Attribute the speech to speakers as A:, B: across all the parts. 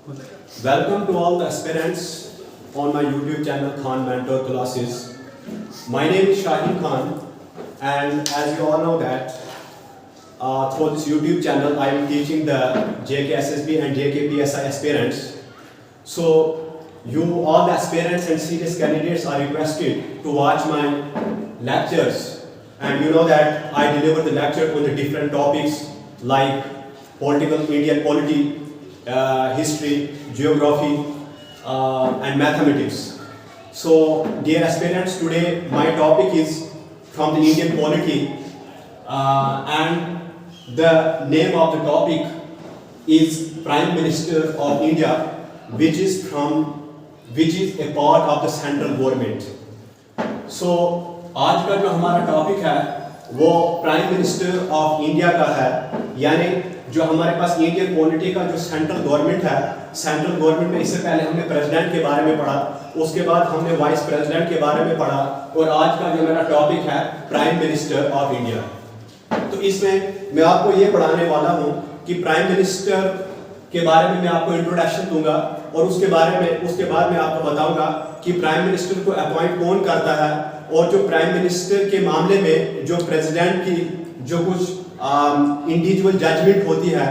A: Welcome to all the aspirants on my YouTube channel Khan Mentor Classes. My name is Shaheen Khan, and as you all know that through this YouTube channel I am teaching the JKSSB and JKPSI aspirants. So you all the aspirants and serious candidates are requested to watch my lectures, and you know that I deliver the lecture on the different topics like political, Indian polity, history, geography, and mathematics. So, dear aspirants, today my topic is from the Indian polity, and the name of the topic is Prime Minister of India, which is a part of the central government. So, आज का जो हमारा topic है वो prime minister of India का है, यानी जो हमारे पास इंडियन पॉलिटी का जो सेंट्रल गवर्नमेंट है, सेंट्रल गवर्नमेंट में इससे पहले हमने प्रेसिडेंट के बारे में पढ़ा, उसके बाद हमने वाइस प्रेसिडेंट के बारे में पढ़ा, और आज का जो मेरा टॉपिक है प्राइम मिनिस्टर ऑफ इंडिया। तो इसमें मैं आपको ये पढ़ाने वाला हूँ कि प्राइम मिनिस्टर के बारे में मैं आपको इंट्रोडक्शन दूंगा, और उसके बाद मैं आपको बताऊंगा कि प्राइम मिनिस्टर को अपॉइंट कौन करता है, और जो प्राइम मिनिस्टर के मामले में जो प्रेसिडेंट की जो कुछ इंडिविजुअल जजमेंट होती है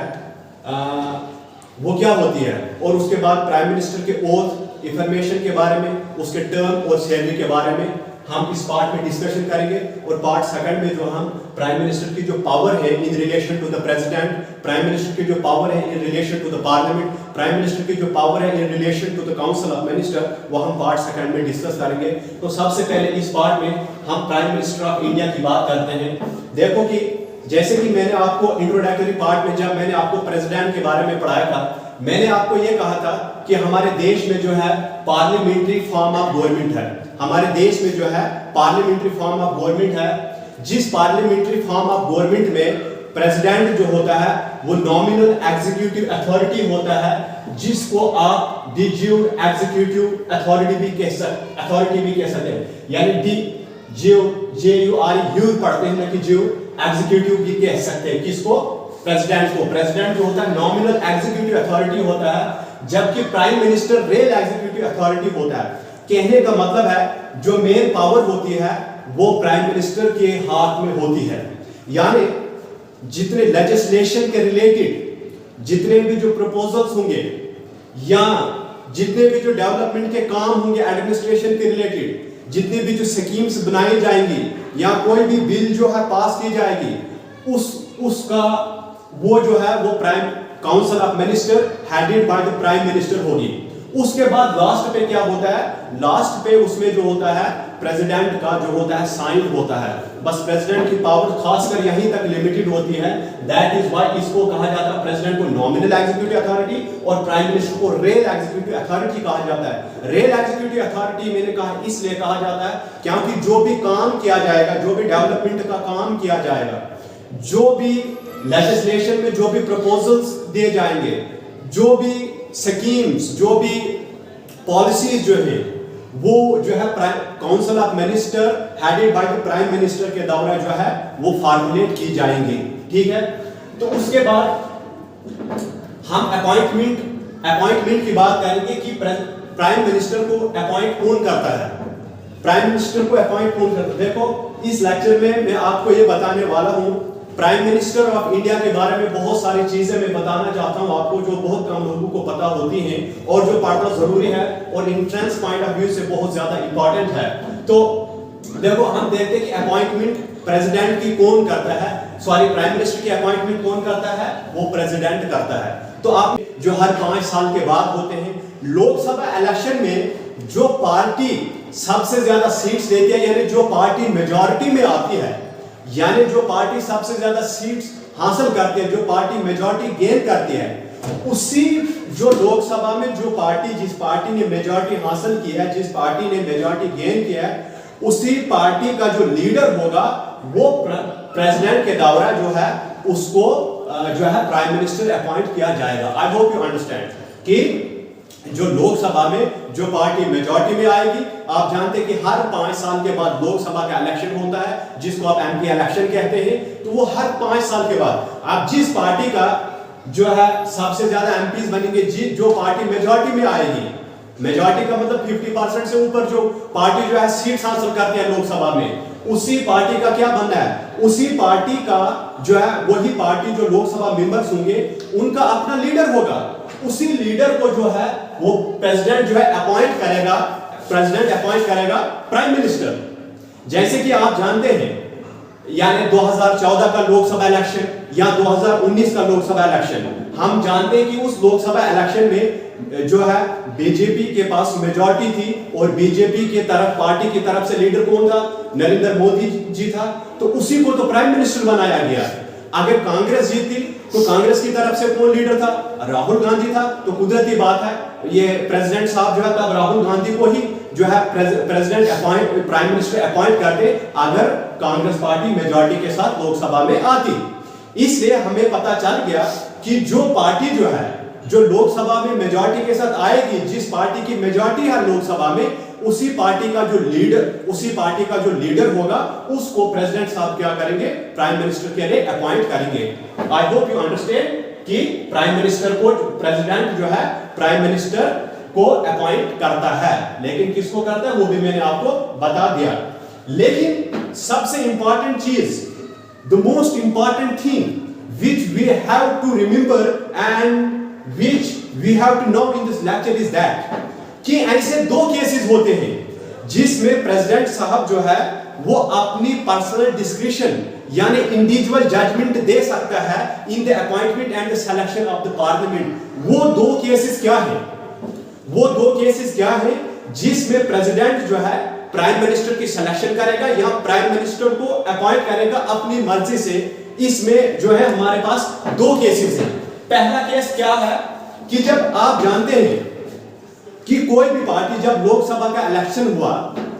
A: वो क्या होती है, और उसके बाद प्राइम मिनिस्टर के ओथ इंफॉर्मेशन के बारे में, उसके टर्म और सैलरी के बारे में हम इस पार्ट में डिस्कशन करेंगे। और पार्ट सेकंड में जो हम प्राइम मिनिस्टर की जो पावर है in relation to the president, prime minister की जो पावर है in relation to the parliament, prime minister की जो पावर है in relation to the council of minister, वो हम पार्ट सेकंड में डिस्कस करेंगे। तो सबसे पहले इस पार्ट में हम प्राइम मिनिस्टर ऑफ इंडिया की बात करते हैं। देखो कि जैसे कि मैंने आपको इंट्रोडक्टरी पार्ट में जब मैंने आपको प्रेसिडेंट के बारे में पढ़ाया था, मैंने आपको ये कहा था कि हमारे देश में जो है पार्लियामेंट्री फॉर्म ऑफ गवर्नमेंट है, हमारे देश में जो है पार्लियामेंट्री फॉर्म ऑफ गवर्नमेंट है, जिस पार्लियामेंट्री फॉर्म ऑफ गवर्नमेंट में प्रेसिडेंट जो होता है वो नॉमिनल एग्जीक्यूटिव अथॉरिटी होता है, जिसको आप डी ज्यूर एग्जीक्यूटिव अथॉरिटी भी कह सकते हैं, यानी डी JUR पढ़ते हैं ना कि ज्यूर एग्जीक्यूटिव भी कह सकते हैं किसको, प्रेसिडेंट को। प्रेसिडेंट जो होता है नॉमिनल एग्जीक्यूटिव अथॉरिटी होता है, जबकि prime minister real executive authority होता है। कहने का मतलब है जो मेन पावर होती है वो प्राइम मिनिस्टर के हाथ में होती है, यानी जितने लेजिस्लेशन के रिलेटेड जितने भी जो प्रपोजल्स होंगे या जितने भी जो डेवलपमेंट के काम होंगे एडमिनिस्ट्रेशन के रिलेटेड, जितने भी जो स्कीम्स बनाई जाएंगी या कोई भी बिल जो है पास की जाएगी, उसका वो जो है वो prime council of minister headed by the prime minister होगी। उसके बाद लास्ट पे क्या होता है, लास्ट पे उसमें जो होता है प्रेसिडेंट का जो होता है साइन होता है। बस प्रेसिडेंट की पावर खासकर यहीं तक लिमिटेड होती है, दैट इज व्हाई इसको कहा जाता है प्रेसिडेंट को नॉमिनल एग्जीक्यूटिव अथॉरिटी और प्राइम मिनिस्टर को रियल एग्जीक्यूटिव अथॉरिटी कहा जाता है। रियल एग्जीक्यूटिव अथॉरिटी मैंने कहा इसलिए कहा जाता है क्योंकि जो भी काम किया जाएगा, जो भी डेवलपमेंट का काम किया जाएगा, जो भी लेजिस्लेशन में जो भी प्रपोजल्स दिए जाएंगे, जो भी स्कीम्स, जो भी पॉलिसीज जो है वो जो है council of minister headed by the prime minister के द्वारा जो है वो फॉर्मुलेट की जाएंगी। ठीक है, तो उसके बाद हम अपॉइंटमेंट की बात करेंगे कि प्राइम मिनिस्टर को अपॉइंट कौन करता है, प्राइम मिनिस्टर को अपॉइंट कौन करता है। देखो इस लेक्चर में मैं आपको ये बताने वाला हूं प्राइम मिनिस्टर ऑफ इंडिया के बारे में बहुत सारी चीजें मैं बताना चाहता हूं आपको, जो बहुत कम लोगों को पता होती हैं और जो पढ़ना जरूरी है और एंट्रेंस पॉइंट ऑफ व्यू से बहुत ज्यादा इंपॉर्टेंट है। तो देखो हम देखते हैं कि अपॉइंटमेंट प्रेसिडेंट की कौन करता है, सॉरी प्राइम मिनिस्टर की अपॉइंटमेंट कौन करता है, वो प्रेसिडेंट करता है। तो आप जो हर 5 साल के बाद होते हैं, लोकसभा इलेक्शन में जो पार्टी सबसे ज्यादा सीट्स देती है, यानी जो पार्टी मेजॉरिटी में आती है, यानी जो पार्टी सबसे ज्यादा सीट्स हासिल करती है, जो पार्टी मेजॉरिटी गेन करती है, उसी जो लोकसभा में जो पार्टी, जिस पार्टी ने मेजॉरिटी हासिल की है, जिस पार्टी ने मेजॉरिटी गेन किया है, उसी पार्टी का जो लीडर होगा वो प्रेसिडेंट के द्वारा जो है उसको जो है प्राइम मिनिस्टर अपॉइंट किया जाएगा। आई होप यू अंडरस्टैंड कि जो लोकसभा में जो पार्टी मेजॉरिटी में आएगी, आप जानते हैं कि हर 5 साल के बाद लोकसभा का इलेक्शन होता है जिसको आप एमपी इलेक्शन कहते हैं। तो वो हर 5 साल के बाद आप जिस पार्टी का जो है सबसे ज्यादा एमपीज बनेंगे, जो पार्टी मेजॉरिटी में आएगी, मेजॉरिटी का मतलब 50% से ऊपर जो पार्टी जो है सीट हासिल करती है लोकसभा में, उसी पार्टी का क्या बनना है, उसी पार्टी का जो है वही पार्टी जो लोकसभा मेंबर्स होंगे उनका अपना लीडर होगा। उसी लीडर को जो है वो प्रेसिडेंट जो है अपॉइंट करेगा, प्रेसिडेंट अपॉइंट करेगा प्राइम मिनिस्टर। जैसे कि आप जानते हैं, यानी 2014 का लोकसभा इलेक्शन या 2019 का लोकसभा इलेक्शन, हम जानते हैं कि उस लोकसभा इलेक्शन में जो है बीजेपी के पास मेजॉरिटी थी और बीजेपी के तरफ पार्टी की तरफ से लीडर कौन था, नरेंद्र मोदी जी था, तो उसी को तो प्राइम मिनिस्टर बनाया गया। अगर कांग्रेस जीती तो कांग्रेस की तरफ से कौन लीडर था, राहुल गांधी था। तो कुदरती बात है ये प्रेसिडेंट साहब जो है तब राहुल गांधी को ही जो है president appoint, prime minister appoint करते अगर कांग्रेस पार्टी मेजॉरिटी के साथ लोकसभा में आती। इससे हमें पता चल गया कि जो पार्टी जो है जो लोकसभा में मेजॉरिटी के साथ आएगी, जिस पार्टी की मेजॉरिटी है लोकसभा में, उसी पार्टी का जो लीडर होगा उसको प्रेसिडेंट साहब क्या करेंगे, प्राइम मिनिस्टर के लिए अपॉइंट करेंगे। आई होप यू अंडरस्टैंड कि प्राइम मिनिस्टर को प्रेसिडेंट जो है प्राइम मिनिस्टर को अपॉइंट करता है, लेकिन किसको करता है वो भी मैंने आपको बता दिया। लेकिन सबसे इंपॉर्टेंट चीज, the most important thing which we have to remember and which we have to know in this lecture is that कि ऐसे दो केसेस होते हैं जिसमें प्रेसिडेंट साहब जो है वो अपनी पर्सनल डिस्क्रिशन यानी इंडिविजुअल जजमेंट दे सकता है in the appointment and the selection of the parliament. वो दो केसेस क्या है, वो दो केसेस क्या है जिसमें प्रेसिडेंट जो है प्राइम मिनिस्टर की सिलेक्शन करेगा या प्राइम मिनिस्टर को अपॉइंट करेगा अपनी मर्जी से। इसमें जो है हमारे पास दो केसेस हैं। पहला केस क्या है कि जब आप जानते हैं कि कोई भी पार्टी, जब लोकसभा का इलेक्शन हुआ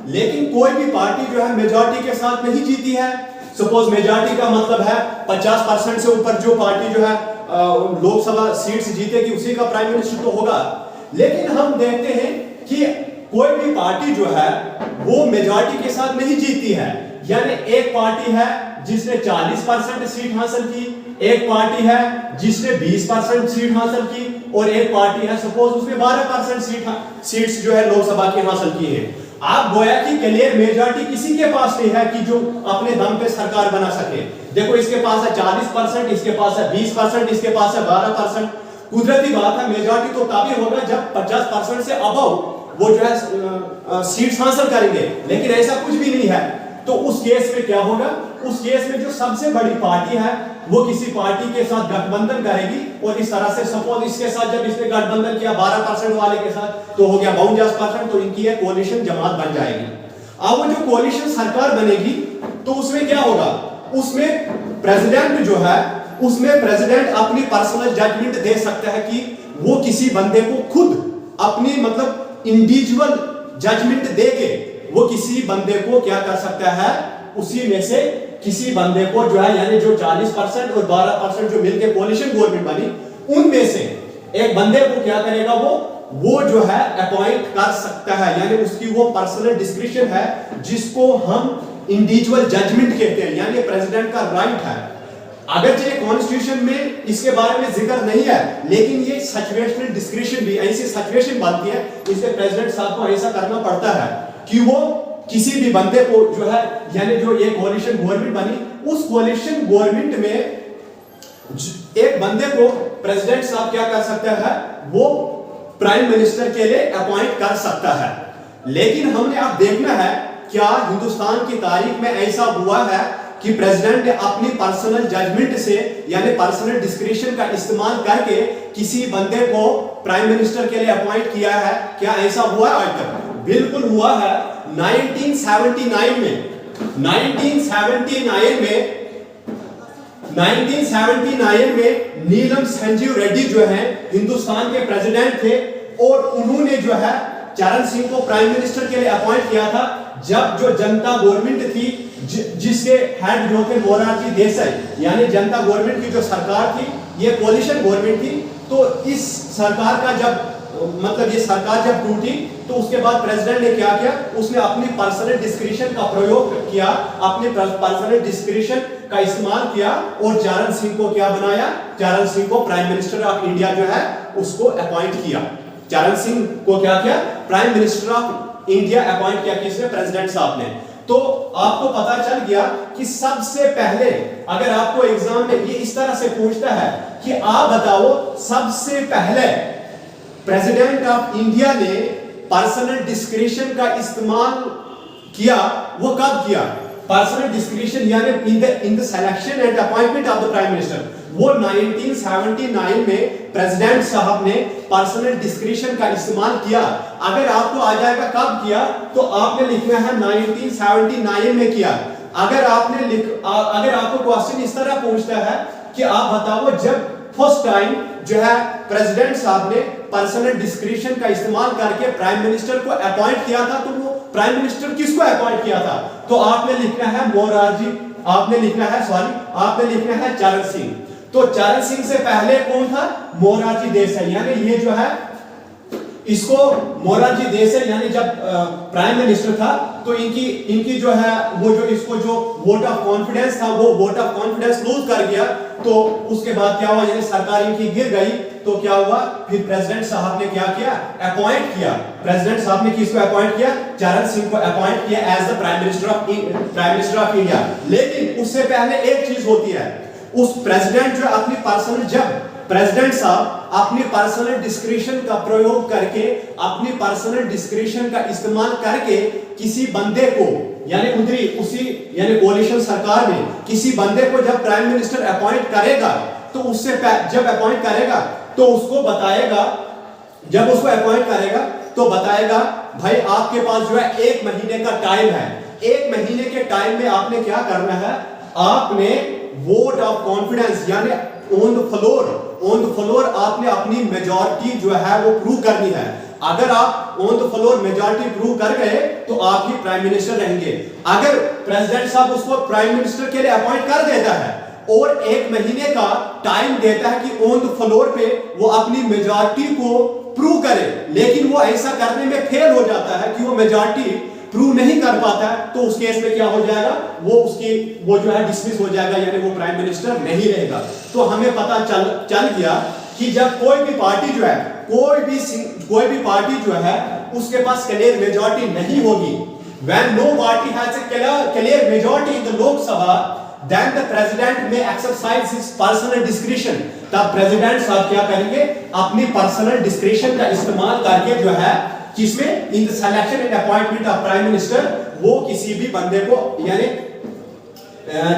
A: लेकिन कोई भी पार्टी जो है मेजॉरिटी के साथ नहीं जीती है, सपोज मेजॉरिटी का मतलब है 50% से ऊपर जो पार्टी जो है लोकसभा सीट्स जीतेगी उसी का प्राइम मिनिस्टर तो होगा। लेकिन हम देखते हैं कि कोई भी पार्टी जो है वो मेजॉरिटी के साथ नहीं जीती है, यानी एक पार्टी है जिसने 40% सीट हासिल की, एक पार्टी है जिसने 20% सीट हासिल की और एक पार्टी है सपोज उसने 12% सीट्स जो है लोकसभा की हासिल की है। आप गोया कि क्लियर मेजॉरिटी किसी के पास नहीं है कि जो अपने दम पे सरकार बना सके। देखो इसके पास है 40%, इसके पास है 20%, इसके पास है 12%। कुदरती बात है मेजॉरिटी तो तभी होगा जब 50% से अबव वो जो है सीट्स हासिल करेंगे, लेकिन ऐसा कुछ भी नहीं है। तो उस केस में क्या होगा, उस केस में जो सबसे बड़ी पार्टी है वो किसी पार्टी के साथ गठबंधन करेगी और इस तरह से सपोज इसके साथ जब इसने गठबंधन किया 12% वाले के साथ तो हो गया 52%, तो इनकी एक कोalition जमात बन जाएगी। अब वो जो कोalition सरकार बनेगी तो उसमें क्या होगा, उसमें प्रेसिडेंट जो है उसमें प्रेसिडेंट अपनी पर्सनल जजमेंट दे सकता है कि वो किसी बंदे को खुद अपनी मतलब इंडिविजुअल जजमेंट देके वो किसी बंदे को क्या कर सकता है, उसी में से किसी बंदे को जो है यानी जो 40% और 12% जो मिलकर कोalition गवर्नमेंट बनी उनमें से एक बंदे को क्या करेगा, वो जो है अपॉइंट कर सकता है, यानी उसकी वो पर्सनल डिस्क्रिप्शन है जिसको हम इंडिविजुअल जजमेंट कहते हैं, यानी प्रेसिडेंट का राइट है। अगरचे कॉन्स्टिट्यूशन में इसके बारे में जिक्र नहीं है, लेकिन ये सिचुएशनल डिस्क्रिप्शन भी ऐसी सिचुएशन बनती है, इसलिए प्रेसिडेंट साहब को ऐसा करना पड़ता है कि वो किसी भी बंदे को जो है यानी जो ये कोalition गवर्नमेंट बनी उस कोalition गवर्नमेंट में एक बंदे को प्रेसिडेंट साहब क्या कर सकता है, वो प्राइम मिनिस्टर के लिए अपॉइंट कर सकता है। लेकिन हमने अब देखना है क्या हिंदुस्तान की तारीख में ऐसा हुआ है कि प्रेसिडेंट ने अपनी पर्सनल जजमेंट से यानी पर्सनल डिस्क्रिप्शन का इस्तेमाल करके किसी बंदे को प्राइम मिनिस्टर के लिए अपॉइंट किया है, क्या ऐसा हुआ है आज तक? बिल्कुल हुआ है। 1979 में नीलम संजीव रेड्डी जो है हिंदुस्तान के प्रेसिडेंट थे और उन्होंने जो है चरण सिंह को प्राइम मिनिस्टर के लिए अपॉइंट किया था। जब जो जनता गवर्नमेंट थी जिसके हेड जो थे मोरारजी देसाई, यानी जनता गवर्नमेंट की जो सरकार थी ये कोalition गवर्नमेंट थी, तो इस सरकार का जब मतलब ये सरकार जब टूटी तो उसके बाद प्रेसिडेंट ने क्या किया, उसने अपनी पर्सनल डिस्क्रिशन का प्रयोग किया, अपने पर्सनल डिस्क्रिशन का इस्तेमाल किया और चरण सिंह को क्या बनाया, चरण सिंह को प्राइम मिनिस्टर ऑफ इंडिया जो है उसको अपॉइंट किया। चरण सिंह को क्या किया, prime minister of India appoint किया, किसने, प्रेसिडेंट साहब ने। तो आपको पता चल गया कि सबसे पहले अगर आपको एग्जाम में ये इस तरह से पूछता है कि आप बताओ सबसे पहले प्रेसिडेंट ऑफ इंडिया ने पर्सनल डिस्क्रिशन का इस्तेमाल किया, वो कब किया, पर्सनल डिस्क्रिशन यानी in the selection and appointment of the prime minister, वो 1979 में प्रेसिडेंट साहब ने पर्सनल डिस्क्रिशन का इस्तेमाल किया। अगर आपको आ जाएगा कब किया तो आपने लिखना है 1979 में किया। अगर आपको क्वेश्चन इस तरह पूछता है कि आप बताओ जब फर्स्ट टाइम जो है प्रेसिडेंट साहब ने पर्सनल डिस्क्रिशन का इस्तेमाल करके प्राइम मिनिस्टर को अपॉइंट किया था, तो वो प्राइम मिनिस्टर किसको अपॉइंट किया था, तो आपने लिखना है आपने लिखना है चरण सिंह। तो चरण सिंह से पहले कौन था, मोरारजी देसाई, यानी ये जो है इसको मोरारजी देसाई यानी जब प्राइम मिनिस्टर था तो इनकी जो है वो जो इसको जो वोट ऑफ कॉन्फिडेंस था वो वोट ऑफ कॉन्फिडेंस लूज कर गया। तो उसके बाद क्या हुआ, यानी सरकार इनकी गिर गई। तो क्या हुआ, फिर प्रेसिडेंट साहब ने क्या किया, अपॉइंट किया। प्रेसिडेंट साहब ने किसको अपॉइंट किया, चरण सिंह को अपॉइंट किया as the prime minister of India. लेकिन उससे पहले एक चीज होती है, उस प्रेसिडेंट जो अपनी पर्सनल, जब प्रेसिडेंट साहब अपनी पर्सनल डिस्क्रिशन का प्रयोग करके, अपनी पर्सनल डिस्क्रिशन का इस्तेमाल करके किसी बंदे को यानी यानी कोalition सरकार में किसी बंदे को जब प्राइम मिनिस्टर अपॉइंट करेगा तो उससे जब अपॉइंट करेगा तो उसको बताएगा, जब उसको अपॉइंट करेगा तो बताएगा भाई आपके पास जो है 1 महीने का टाइम है। 1 महीने के टाइम में आपने क्या करना है, आपने वोट ऑफ कॉन्फिडेंस यानी ऑन द फ्लोर आपने अपनी मेजॉरिटी जो है वो प्रूव करनी है। अगर आप on the floor majority prove कर गए तो आप ही प्राइम मिनिस्टर रहेंगे। अगर प्रेसिडेंट साहब उसको प्राइम मिनिस्टर के लिए अपॉइंट कर देता है और 1 महीने का टाइम देता है कि ऑन द फ्लोर पे वो अपनी मेजॉरिटी को प्रूव करे, लेकिन वो ऐसा करने में फेल हो जाता है कि वो मेजॉरिटी प्रूव नहीं कर पाता है, तो उस केस में क्या हो जाएगा, वो जो है डिसमिस हो जाएगा, यानी वो प्राइम मिनिस्टर नहीं रहेगा। तो हमें पता चल गया कि जब कोई भी पार्टी जो है उसके पास क्लियर मेजॉरिटी नहीं होगी, when no party has a clear majority in the Lok Sabha, then the president may exercise his personal discretion। तब प्रेसिडेंट साहब क्या करेंगे, अपनी पर्सनल डिस्क्रिशन का इस्तेमाल करके जो है किसमें, in the selection and appointment of prime minister, वो किसी भी बंदे को यानी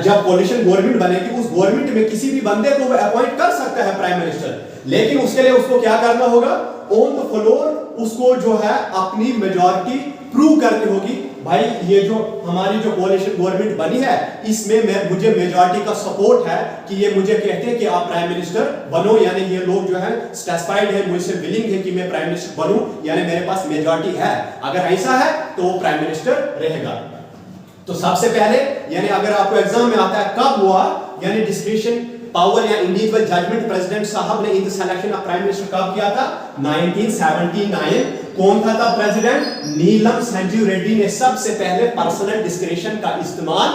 A: जब कोalition गवर्नमेंट बनेगी उस गवर्नमेंट में किसी भी बंदे को वो अपॉइंट कर सकता है प्राइम मिनिस्टर, लेकिन उसके लिए उसको क्या करना होगा, ऑन द फ्लोर उसको जो है अपनी मेजॉरिटी प्रूव करनी होगी। भाई ये जो हमारी जो कोalition गवर्नमेंट बनी है इसमें मुझे मेजॉरिटी का सपोर्ट है कि ये मुझे कहते हैं कि आप प्राइम मिनिस्टर बनो, यानी ये लोग जो है सैटिस्फाइड है, मुझसे विलिंग है कि मैं प्राइम मिनिस्टर बनूं, यानी मेरे पास मेजॉरिटी है। अगर ऐसा है तो वो प्राइम मिनिस्टर रहेगा। तो सबसे पहले यानी अगर आपको एग्जाम में आता है कब हुआ, यानी डिस्क्रिशन पावर या इंडिविजुअल जजमेंट प्रेसिडेंट साहब ने in the selection of prime minister कब किया था, 1979। कौन था तब प्रेसिडेंट, नीलम संजीव रेड्डी ने सबसे पहले पर्सनल डिस्क्रिशन का इस्तेमाल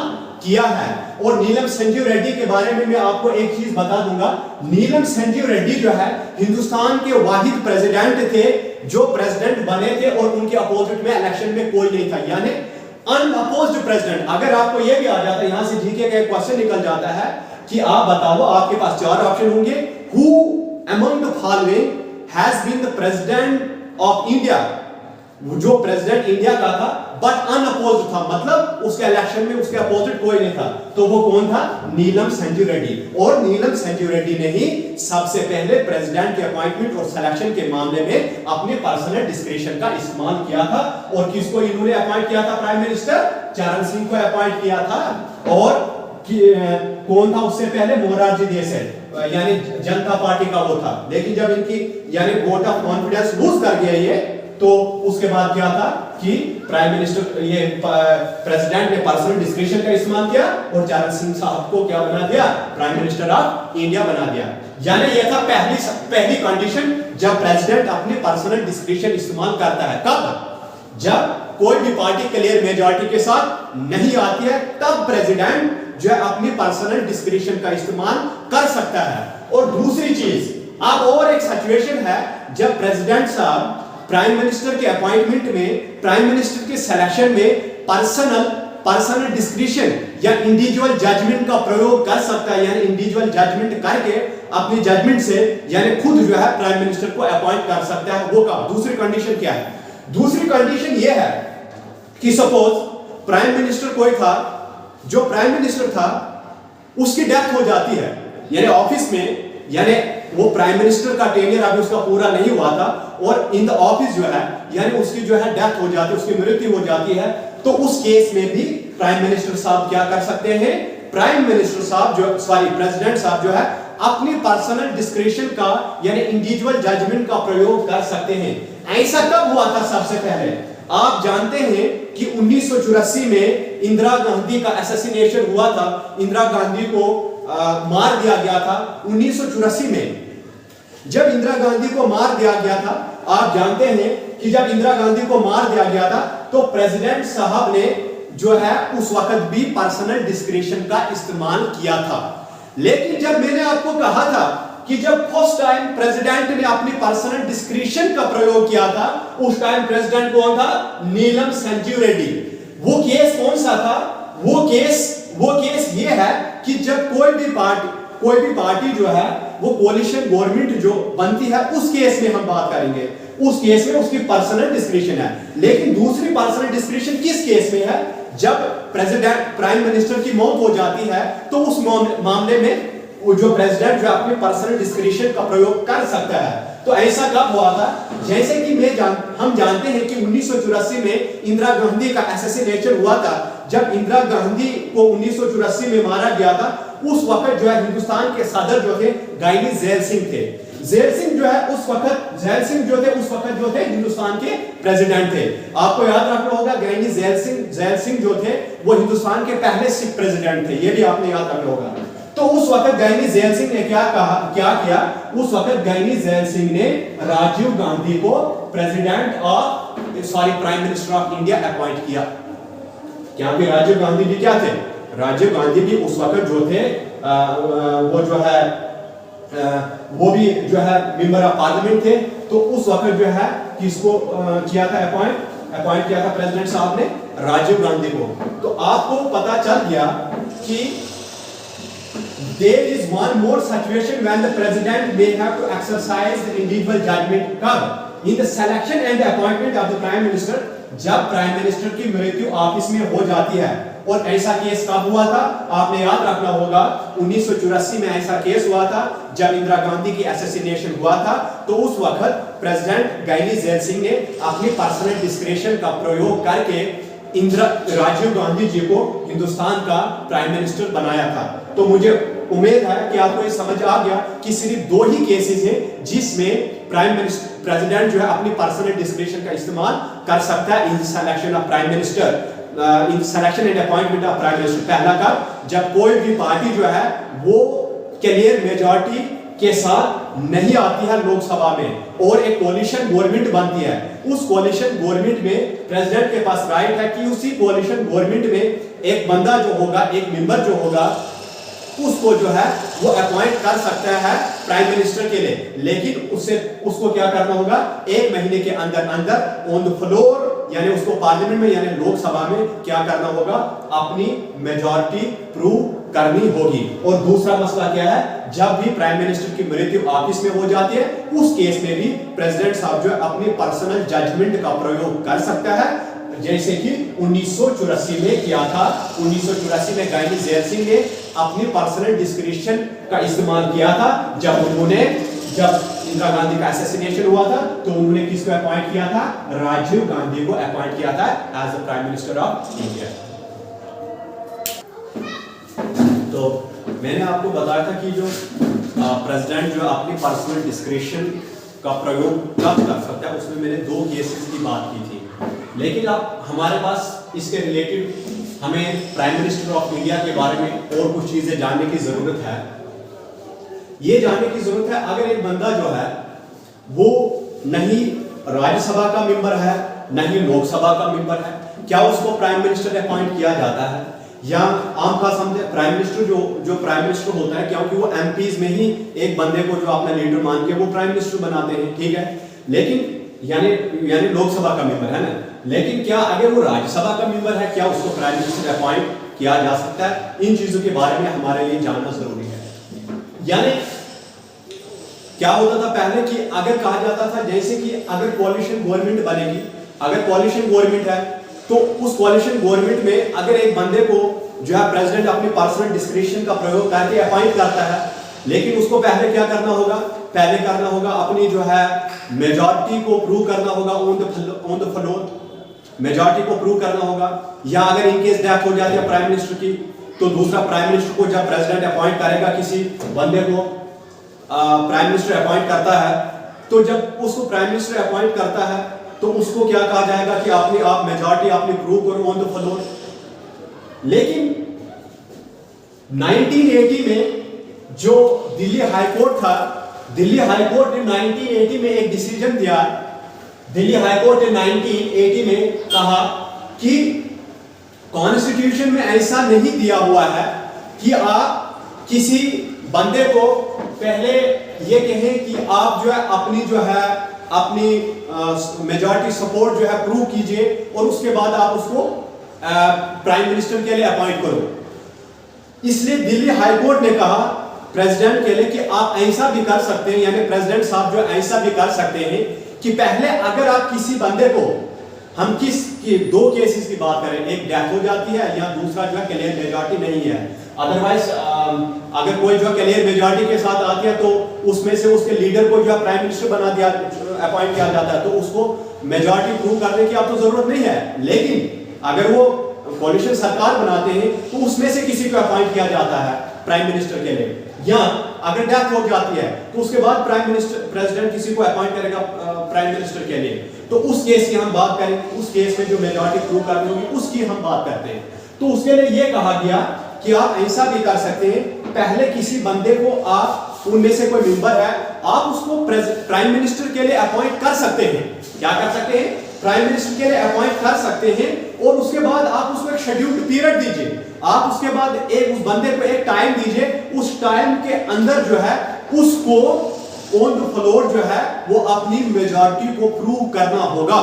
A: किया है। और नीलम संजीव रेड्डी के बारे में मैं आपको एक चीज बता दूंगा, नीलम संजीव रेड्डी जो है हिंदुस्तान के वाहिद प्रेसिडेंट थे जो प्रेसिडेंट बने थे और उनके अपोजिट में इलेक्शन में कोई नहीं था, यानी अनअपोज्ड प्रेसिडेंट। अगर आपको यह भी आ जाता है, यहां से जीके का एक क्वेश्चन निकल जाता है कि आप बताओ, आपके पास 4 ऑप्शन होंगे, who among the following has been the president of India, जो प्रेसिडेंट इंडिया का था बट अनअपोज्ड था, मतलब उसके इलेक्शन में उसके अपोजिट कोई नहीं था, तो वो कौन था, नीलम संजीव रेड्डी। और नीलम संजीव रेड्डी ने ही सबसे पहले प्रेसिडेंट के अपॉइंटमेंट और सिलेक्शन के मामले में अपने पर्सनल डिस्क्रिशन का इस्तेमाल किया था। और किसको इन्होंने अपॉइंट किया था, प्राइम मिनिस्टर चरण सिंह को अपॉइंट किया था। और कौन था उससे पहले, मोरारजी देसाई, यानी जनता पार्टी का वो था। लेकिन जब इनकी यानी वोट ऑफ कॉन्फिडेंस लूज कर गया ये, तो उसके बाद क्या था कि प्राइम मिनिस्टर ये प्रेसिडेंट ने पर्सनल डिस्क्रिशन का इस्तेमाल किया और चरण सिंह साहब को क्या बना दिया, प्राइम मिनिस्टर ऑफ इंडिया बना दिया। यानी यह था पहली कंडीशन जब प्रेसिडेंट अपनी पर्सनल डिस्क्रिशन इस्तेमाल करता है। कब? जब कोई भी पार्टी क्लियर मेजॉरिटी के साथ नहीं आती है, तब प्रेसिडेंट जो है अपनी पर्सनल डिस्क्रिशन का इस्तेमाल कर सकता है। और दूसरी चीज, अब और एक सिचुएशन है जब प्रेसिडेंट साहब प्राइम मिनिस्टर के अपॉइंटमेंट में, प्राइम मिनिस्टर के सिलेक्शन में पर्सनल डिस्क्रिशन या इंडिविजुअल जजमेंट का प्रयोग कर सकता है, यानी इंडिविजुअल जजमेंट करके अपनी जजमेंट से यानी खुद जो है प्राइम मिनिस्टर को अपॉइंट कर सकता है। वो कब? दूसरी कंडीशन क्या है? दूसरी कंडीशन ये है कि सपोज प्राइम मिनिस्टर कोई था, जो प्राइम मिनिस्टर था उसकी डेथ हो जाती है, यानी ऑफिस में, यानी वो प्राइम मिनिस्टर का टेन्योर अभी उसका पूरा नहीं हुआ था और इन द ऑफिस जो है यानी उसकी जो है डेथ हो जाती है, उसकी मृत्यु हो जाती है, तो उस केस में भी प्राइम मिनिस्टर साहब क्या कर सकते हैं? प्राइम मिनिस्टर साहब जो प्रेसिडेंट साहब जो है अपनी पर्सनल डिस्क्रिशन का यानी इंडिविजुअल जजमेंट का प्रयोग कर सकते हैं। ऐसा कब हुआ था? सबसे पहले आप जानते हैं कि 1984 में इंदिरा गांधी का असैसिनेशन हुआ था, इंदिरा गांधी को मार दिया गया था 1984 में। जब इंदिरा गांधी को मार दिया गया था, आप जानते हैं कि जब इंदिरा गांधी को मार दिया गया था तो प्रेसिडेंट साहब ने जो है उस वक्त भी पर्सनल डिस्क्रिशन का इस्तेमाल किया था। लेकिन जब मैंने आपको कहा था कि जब फर्स्ट टाइम प्रेसिडेंट ने अपनी पर्सनल डिस्क्रिशन का प्रयोग किया था, उस टाइम प्रेसिडेंट कौन था? नीलम संजीव रेड्डी। वो केस कौन सा था? वो केस ये है कि जब कोई भी पार्टी जो है वो कोलिशन गवर्नमेंट जो बनती है, उस केस में हम बात करेंगे। उस केस में उसकी पर्सनल डिस्क्रिशन है। लेकिन दूसरी पर्सनल डिस्क्रिशन किस केस में है? जब प्रेसिडेंट प्राइम मिनिस्टर की मौत हो जाती है, तो उस मामले में वो जो प्रेसिडेंट जो अपने पर्सनल डिस्क्रिशन का प्रयोग कर सकता है। तो ऐसा कब हुआ था? जैसे कि हम जानते हैं कि 1984 में इंदिरा गांधी का असैसिनेशन हुआ था। जब इंदिरा गांधी को 1984 में मारा गया था, उस वक्त जो है हिंदुस्तान के सदर जो थे गायनी ज़ैल सिंह थे। ज़ैल सिंह जो है उस वक्त जो थे हिंदुस्तान के प्रेसिडेंट थे। आपको याद रखना होगा गायनी ज़ैल सिंह जो थे वो हिंदुस्तान के पहले सिख प्रेसिडेंट थे, ये भी आपने याद रखना होगा। तो उस वक्त गायनी ज़ैल सिंह ने क्या किया? उस वक्त गायनी ज़ैल सिंह ने राजीव गांधी को prime minister of India appoint किया। क्योंकि राजीव गांधी भी क्या थे? राजीव गांधी भी उस वक्त जो थे वो भी जो है मेंबर ऑफ पार्लियामेंट थे। तो उस वक्त जो है किसको किया था अपॉइंट किया था प्रेसिडेंट साहब ने? राजीव गांधी को। तो आपको पता चल गया कि there is one more situation when the president may have to exercise the individual judgment. कब? In the selection and the appointment of the prime minister, जब प्राइम मिनिस्टर की मृत्यु ऑफिस में हो जाती है। और ऐसा केस कब हुआ था? आपने याद रखना होगा 1984 में ऐसा केस हुआ था जब इंदिरा गांधी की असैसिनेशन हुआ था। तो उस वक्त प्रेसिडेंट गायनी ज़ैल सिंह ने अपनी पर्सनल डिस्क्रिशन का प्रयोग करके राजीव गांधी जी को हिंदुस्तान का प्राइम मिनिस्टर बनाया था। तो मुझे उम्मीद है कि आपको ये समझ आ गया कि सिर्फ दो ही केसेस हैं जिसमें प्रेसिडेंट जो है अपनी पर्सनल डिस्क्रिशन का इस्तेमाल कर सकता है in selection of prime minister, in selection and appointment of prime minister. पहला का जब कोई भी पार्टी जो है वो क्लियर मेजॉरिटी के साथ नहीं आती है लोकसभा में और एक कोलिशन गवर्नमेंट बनती है। उस कोलिशन गवर्नमेंट में प्रेसिडेंट के पास राइट है कि उसी कोलिशन गवर्नमेंट में एक बंदा जो होगा, एक मेंबर जो होगा, उसको जो है वो अपॉइंट कर सकता है प्राइम मिनिस्टर के लिए। लेकिन उसको क्या करना होगा? 1 महीने के अंदर ऑन द फ्लोर यानी उसको पार्लियामेंट में यानी लोकसभा में क्या करना होगा? अपनी मेजॉरिटी प्रूव करनी होगी। और दूसरा मसला क्या है? जब भी प्राइम मिनिस्टर की मृत्यु ऑफिस में हो जाती है, उस केस में भी प्रेसिडेंट साहब जो है अपनी पर्सनल जजमेंट का प्रयोग कर सकता है, जैसे कि 1984 में किया था। 1984 में गायनी ज़ैल सिंह ने अपनी पर्सनल डिस्क्रिशन का इस्तेमाल किया था जब इंदिरा गांधी का असैसिनेशन हुआ था। तो उन्होंने किसको अपॉइंट किया था? राजीव गांधी को अपॉइंट किया था as the prime minister of India. तो मैंने आपको बताया था कि जो प्रेसिडेंट जो अपनी पर्सनल डिस्क्रिशन का प्रयोग कब कर सकता है, उसमें मैंने 2 केसेस की बात की थी। लेकिन अब हमारे पास इसके रिलेटेड हमें प्राइम मिनिस्टर ऑफ इंडिया के बारे में और कुछ चीजें जानने की जरूरत है। ये जानने की जरूरत है अगर एक बंदा जो है वो नहीं राज्यसभा का मेंबर है नहीं लोकसभा का मेंबर है, क्या उसको प्राइम मिनिस्टर अपॉइंट किया जाता है? या आम खास समझे प्राइम मिनिस्टर जो प्राइम मिनिस्टर होता है, क्योंकि वो एमपीज में ही एक बंदे को जो अपना लीडर मान के वो प्राइम मिनिस्टर बनाते हैं, ठीक है। लेकिन यानी लोकसभा का मेंबर है ना, लेकिन क्या अगर वो राज्यसभा का मेंबर है क्या उसको प्राइम मिनिस्टर अपॉइंट किया जा सकता है? इन चीजों के बारे में हमारे लिए जानना जरूरी है। यानी क्या होता था पहले कि अगर कहा जाता था जैसे कि अगर कोalition गवर्नमेंट बनेगी, अगर कोalition गवर्नमेंट है तो उस कोalition गवर्नमेंट में अगर एक बंदे को जो है प्रेसिडेंट अपनी पर्सनल डिस्क्रिप्शन का प्रयोग करके अपॉइंट करता है, लेकिन उसको पहले क्या करना होगा? पहले करना होगा अपनी जो है मेजॉरिटी को प्रूव करना होगा ऑन द फ्लोर, मेजॉरिटी को प्रूव करना होगा। या अगर इनकेस डेथ हो जाती है प्राइम मिनिस्टर की तो दूसरा प्राइम मिनिस्टर को जब प्रेसिडेंट अपॉइंट करेगा किसी बंदे को प्राइम मिनिस्टर अपॉइंट करता है, तो जब उसको प्राइम मिनिस्टर अपॉइंट करता है तो उसको क्या कहा जाएगा कि आप मेजॉरिटी आपने प्रूव करो ऑन द फ्लोर। लेकिन 1980 में जो दिल्ली हाई कोर्ट था, दिल्ली हाई कोर्ट ने 1980 में एक डिसीजन दिया। दिल्ली हाई कोर्ट ने 1980 में कहा कि कॉन्स्टिट्यूशन में ऐसा नहीं दिया हुआ है कि आप किसी बंदे को पहले ये कहें कि आप जो है अपनी मेजॉरिटी सपोर्ट जो है प्रूव कीजिए और उसके बाद आप उसको प्राइम मिनिस्टर के लिए अपॉइंट करो। इसलिए दिल्ली हाई कोर्ट ने कहा प्रेसिडेंट के लिए कि आप ऐसा भी कर सकते हैं, यानी प्रेसिडेंट साहब जो ऐसा भी कर सकते हैं कि पहले अगर आप किसी बंदे को, हम दो केसेस की बात करें, एक डेथ हो जाती है या दूसरा जो है क्लियर मेजॉरिटी नहीं है, अदरवाइज अगर कोई जो क्लियर मेजॉरिटी के साथ आती है तो उसमें से उसके लीडर को जो है प्राइम मिनिस्टर बना दिया, अपॉइंट किया जाता है, तो उसको मेजॉरिटी प्रूव करने की अब तो जरूरत नहीं है। लेकिन अगर वो कोalition सरकार बनाते हैं तो उसमें से किसी को अपॉइंट किया जाता है प्राइम मिनिस्टर के लिए, या अगर डेथ हो जाती है तो उसके बाद प्रेसिडेंट किसी को अपॉइंट करेगा प्राइम मिनिस्टर के लिए। तो उस केस की हम बात करें, उस केस में जो मेजॉरिटी प्रूव करनी होगी उसकी हम बात करते हैं। तो उसके लिए यह कहा गया कि आप ऐसा भी कर सकते हैं, पहले किसी बंदे को आप उनमें से कोई मेंबर है आप उसको प्राइम मिनिस्टर के लिए अपॉइंट कर सकते हैं। क्या कर सकते हैं? प्राइम मिनिस्टर के लिए अपॉइंट कर सकते हैं और उसके बाद आप उसको एक शेड्यूल्ड पीरियड दीजिए, आप उसके बाद उस बंदे को एक टाइम दीजिए, उस टाइम के अंदर जो है उसको ऑन द फ्लोर जो है वो अपनी मेजॉरिटी को प्रूव करना होगा।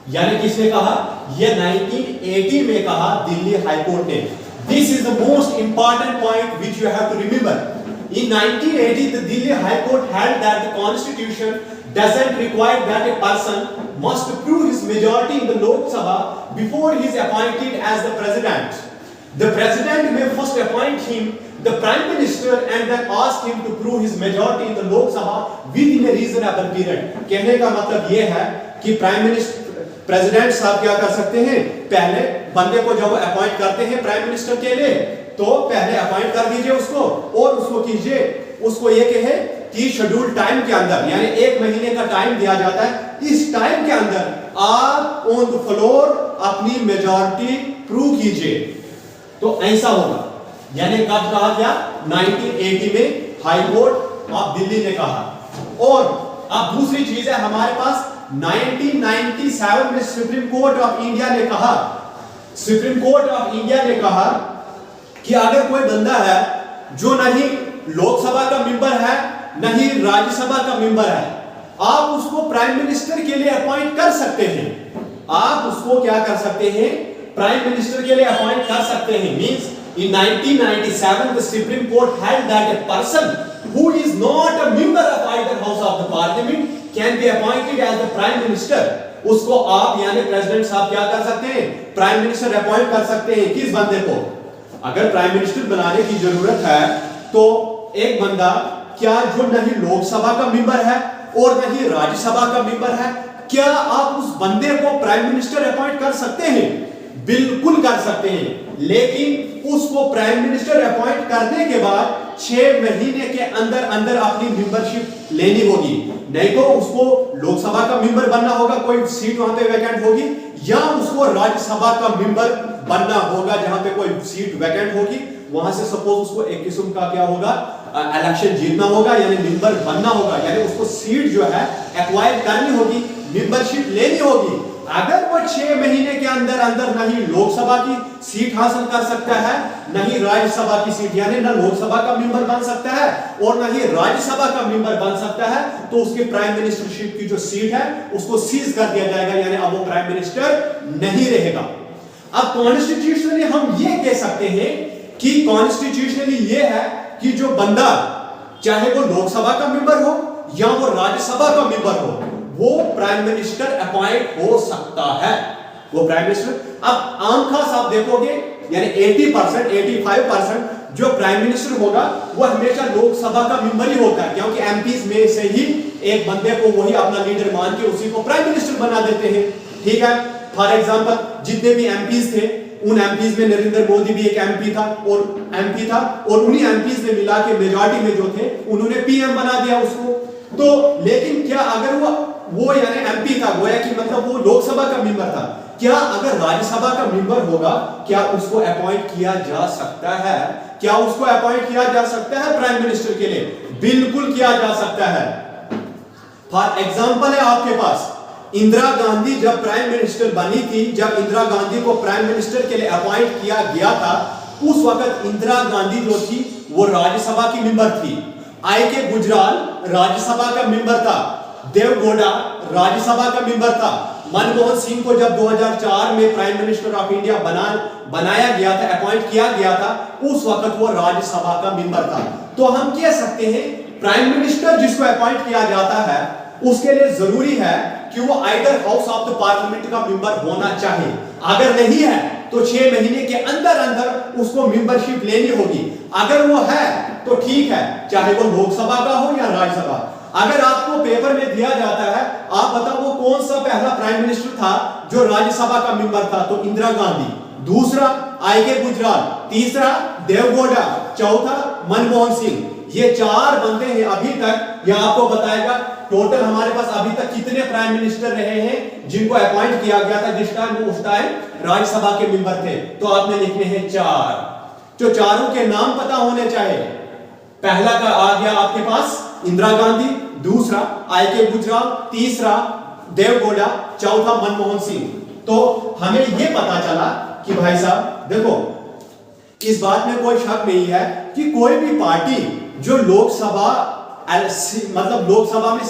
A: यानी किसने कहा? ये 1980 में कहा दिल्ली हाई कोर्ट ने। This is the most important point which you have to remember. In 1980, the Delhi High Court held that the Constitution doesn't require that a person must prove his majority in the Lok Sabha before he is appointed as the president. The president may first appoint him the prime minister and then ask him to prove his majority in the Lok Sabha within a reasonable period. कहने का मतलब ये है कि prime minister president साहब क्या कर सकते हैं? पहले बंदे को जब अपॉइंट करते हैं प्राइम मिनिस्टर के लिए तो पहले अपॉइंट कर दीजिए उसको और उसको कीजिए, उसको ये कहे कि शेड्यूल टाइम के अंदर, यानी 1 महीने का टाइम दिया जाता है, इस टाइम के अंदर आप ऑन द फ्लोर अपनी मेजॉरिटी प्रूव कीजिए। तो ऐसा होगा। यानी कब कहा गया? 1980 में हाई कोर्ट ऑफ दिल्ली ने कहा। और अब दूसरी चीज है हमारे पास 1997 में सुप्रीम कोर्ट ऑफ इंडिया ने कहा, सुप्रीम कोर्ट ऑफ इंडिया ने कहा कि अगर कोई बंदा है जो नहीं लोकसभा का मेंबर है नहीं राज्यसभा का मेंबर है, आप उसको प्राइम मिनिस्टर के लिए अपॉइंट कर सकते हैं। आप उसको क्या कर सकते हैं? प्राइम मिनिस्टर के लिए अपॉइंट कर सकते हैं। Means in 1997 the Supreme Court held that a person who is not a member of either house of the parliament can be appointed as the prime minister। उसको आप यानी प्रेसिडेंट साहब क्या कर सकते हैं? प्राइम मिनिस्टर अपॉइंट कर सकते हैं। किस बंदे को? अगर प्राइम मिनिस्टर बनाने की जरूरत है तो एक बंदा क्या जो नहीं लोकसभा का मेंबर है और नहीं राज्यसभा का मेंबर है, क्या आप उस बंदे को प्राइम मिनिस्टर अपॉइंट कर सकते हैं? बिल्कुल कर सकते हैं, लेकिन उसको प्राइम मिनिस्टर अपॉइंट करने के बाद 6 महीने के अंदर अंदर अपनी मेंबरशिप लेनी होगी। नहीं तो उसको लोकसभा का मेंबर बनना होगा, कोई सीट वहां पे वैकेंट होगी, या उसको राज्यसभा का मेंबर बनना होगा जहां पे कोई सीट वैकेंट होगी, वहां से सपोज उसको एक किस्म का क्या होगा इलेक्शन जीतना होगा, यानी मेंबर बनना होगा, यानी उसको सीट जो है एक्वायर करनी होगी, मेंबरशिप लेनी होगी। अगर वो 6 महीने के अंदर अंदर नहीं लोकसभा की सीट हासिल कर सकता है, नहीं राज्यसभा की सीट, यानी ना लोकसभा का मेंबर बन सकता है और ना ही राज्यसभा का मेंबर बन सकता है, तो उसके प्राइम मिनिस्टरशिप की जो सीट है उसको सीज कर दिया जाएगा, यानी अब वो प्राइम मिनिस्टर नहीं रहेगा। अब कॉन्स्टिट्यूशनली हम ये कह सकते हैं कि कॉन्स्टिट्यूशनली ये है कि जो बंदा चाहे वो लोकसभा का मेंबर हो या वो राज्यसभा का मेंबर हो, वो प्राइम मिनिस्टर अपॉइंट हो सकता है, वो प्राइम मिनिस्टर। अब आम खास आप देखोगे यानी 80% 85% जो प्राइम मिनिस्टर होगा वो हमेशा लोकसभा का मेंबर ही होता है, क्योंकि एमपीज में से ही एक बंदे को वही अपना लीडर मान के उसी को प्राइम मिनिस्टर बना देते हैं। ठीक है, फॉर एग्जांपल जितने भी एमपीज थे उन एमपीज में नरेंद्र मोदी भी एक एमपी था और उन्हीं एमपीज ने मिला के मेजॉरिटी में जो थे उन्होंने पीएम बना दिया उसको। तो लेकिन क्या अगर वो यानी एमपी था, गोया कि मतलब वो लोकसभा का मेंबर था, क्या अगर राज्यसभा का मेंबर होगा क्या उसको अपॉइंट किया जा सकता है? क्या उसको अपॉइंट किया जा सकता है प्राइम मिनिस्टर के लिए? बिल्कुल किया जा सकता है। फॉर एग्जांपल है आपके पास इंदिरा गांधी जब प्राइम मिनिस्टर बनी थी, जब इंदिरा गांधी को प्राइम मिनिस्टर के लिए अपॉइंट किया गया था, उस वक्त इंदिरा गांधी जो थी वो राज्यसभा की मेंबर थी। आई.के. गुजराल राज्यसभा का मेंबर था, देवगौड़ा राज्यसभा का मेंबर था। मनमोहन सिंह को जब 2004 में प्राइम मिनिस्टर ऑफ इंडिया बनाया गया था, अपॉइंट किया गया था, उस वक्त वो राज्यसभा का मेंबर था। तो हम कह सकते हैं प्राइम मिनिस्टर जिसको अपॉइंट किया जाता है उसके लिए जरूरी है कि वो either house of the parliament का मेंबर होना चाहिए, अगर नहीं है तो 6 महीने के अंदर अंदर उसको मेंबरशिप लेनी होगी। अगर वो है तो ठीक है, चाहे वो लोकसभा का हो या राज्यसभा। अगर आपको पेपर में दिया जाता है आप बताओ वो कौन सा पहला प्राइम मिनिस्टर था जो राज्यसभा का मेंबर था, तो इंदिरा गांधी, दूसरा आई.के. गुजराल, तीसरा देवगौड़ा, चौथा मनमोहन सिंह। ये 4 बंदे हैं अभी तक। यह आपको बताएगा टोटल हमारे पास अभी तक कितने प्राइम मिनिस्टर रहे हैं जिनको अपॉइंट किया गया था जिस टाइम वो उस टाइम राज्यसभा के मेंबर थे। तो आपने लिखने हैं 4, जो चारों के नाम पता होने चाहिए। पहला का आ गया आपके पास इंदिरा गांधी, दूसरा आई.के. गुजराल, तीसरा देवगौड़ा, चौथा मनमोहन सिंह। तो हमें यह पता चला कि भाई साहब देखो इस बात में कोई शक नहीं है कि कोई भी पार्टी जो लोकसभा मतलब लोकसभा में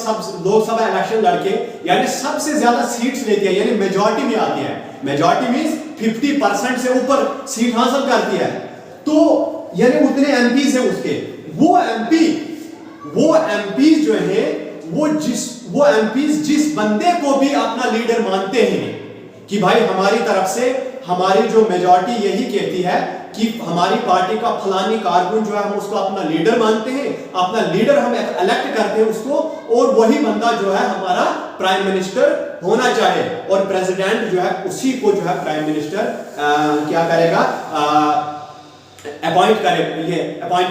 A: लोकसभा इलेक्शन लड़के यानी सबसे ज्यादा सीट्स लेती है, यानी मेजॉरिटी में आती है, मेजॉरिटी मींस 50% से ऊपर सीट हासिल करती है, तो यानी उतने एमपीज हैं उसके, वो एमपी जो है वो एमपीज जिस बंदे को भी अपना लीडर मानते हैं कि भाई हमारी तरफ से हमारी जो मेजॉरिटी यही कहती है कि हमारी पार्टी का फलानी कारकुन जो है हम उसको अपना लीडर मानते हैं, अपना लीडर हम इलेक्ट करते हैं उसको, और वही बंदा जो है हमारा प्राइम मिनिस्टर होना चाहिए, और प्रेसिडेंट जो है उसी को जो है प्राइम मिनिस्टर क्या करेगा, अपॉइंट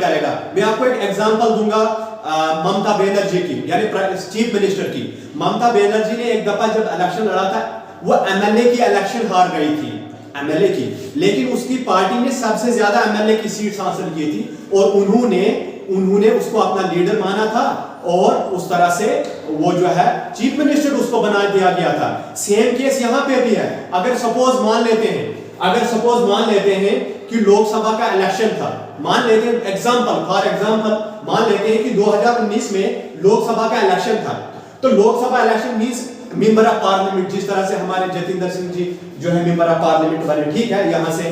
A: करेगा। मैं आपको एक एग्जांपल दूंगा ममता बनर्जी की, यानी चीफ मिनिस्टर की। ममता बनर्जी ने एक दफा जब इलेक्शन लड़ा था वो एमएलए की इलेक्शन हार गई थी, एमएलए की, लेकिन उसकी पार्टी ने सबसे ज्यादा एमएलए की सीट्स हासिल की थी और उन्होंने उसको अपना लीडर माना था और उस तरह से वो जो है चीफ मिनिस्टर उसको बना दिया गया था। सेम केस यहां पे भी है। अगर सपोज मान लेते हैं कि लोकसभा का इलेक्शन था, मान लेते हैं फॉर एग्जांपल मान लेते हैं कि 2019 में लोकसभा का इलेक्शन था, तो Lok Sabha election means member of parliament, जिस तरह से हमारे जतिंदर सिंह जी जो है मेंबर ऑफ पार्लियामेंट बने, ठीक है, यहां से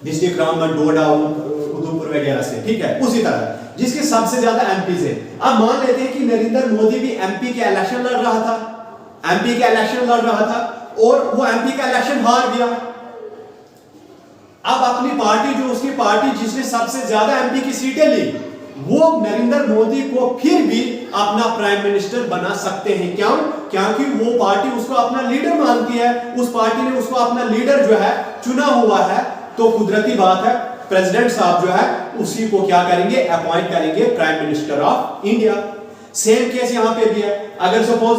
A: डिस्ट्रिक्ट रामबन, डोडा, उधमपुर वगैरह से, ठीक है, उसी तरह जिसके सबसे ज्यादा एमपीज है। अब मान लेते हैं कि नरेंद्र मोदी भी एमपी के इलेक्शन लड़ रहा था और वो एमपी का इलेक्शन हार गया। अब अपनी पार्टी जो उसकी पार्टी जिसने सबसे ज्यादा एमपी की सीटें ली, वो नरेंद्र मोदी को फिर भी अपना प्राइम मिनिस्टर बना सकते हैं। क्यों? क्योंकि वो पार्टी उसको अपना लीडर मानती है, उस पार्टी ने उसको अपना लीडर जो है चुना हुआ है, तो कुदरती बात है प्रेसिडेंट साहब जो है उसी को क्या करेंगे, अपॉइंट करेंगे prime minister of India. Same case यहां पे भी है। अगर सपोज